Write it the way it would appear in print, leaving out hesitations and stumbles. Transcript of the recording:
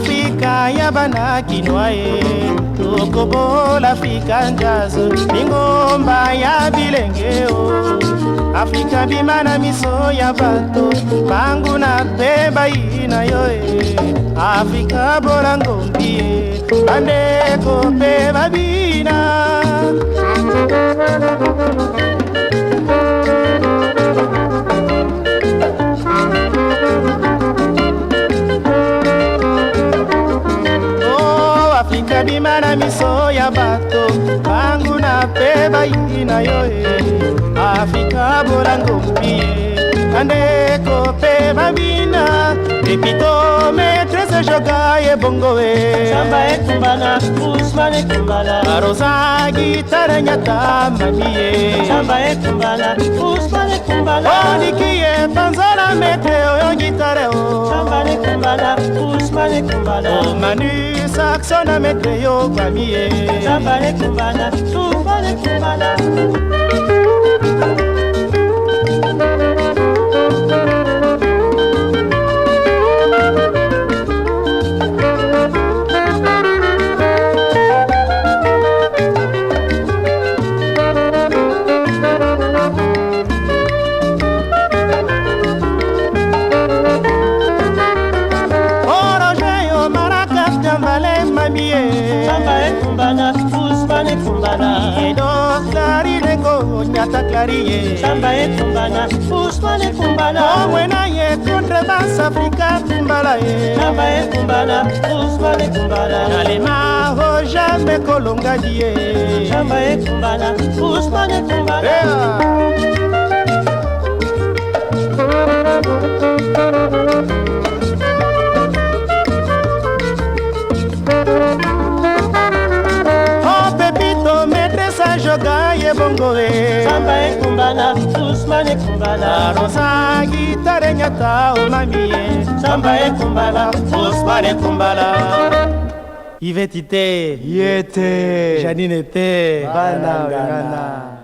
Afrika ya bana kinwaye tokobola Afrika njazo ningomba ya bilengeo Afrika bimana miso ya bato bangu na peba ina yoe Afrika bola ngombie bandeko peba bina Afrika bimana miso ya bato bangu na peba ina yoe Afrika bola ngombie bandeko peba bina Pepito maîtresse joga ye bongoe Samba ekumbala, Ousmane ekumbala Barosa guitare nyata mamie Samba ekumbala, Ousmane ekumbala Onikie panzola meteo yo guitare o Samba ekumbala, Ousmane ekumbala O manu saxona meteo mamie Samba ekumbala, Ousmane ekumbala Samba ekumbala, Ousmane ekumbala Edo clari lengo nyata clarie Samba ekumbala, Ousmane ekumbala Omwena ye contrebasse Afrika kumbala ye Samba ekumbala, Ousmane ekumbala Nalema ho jamais kolonga die Samba ekumbala, Ousmane ekumbala joga ye bongoe Samba ekumbala, Ousmane ekumbala Rosa guitare nyata o mamie Samba ekumbala, Ousmane ekumbala Yvette ite Yete Janine te Bana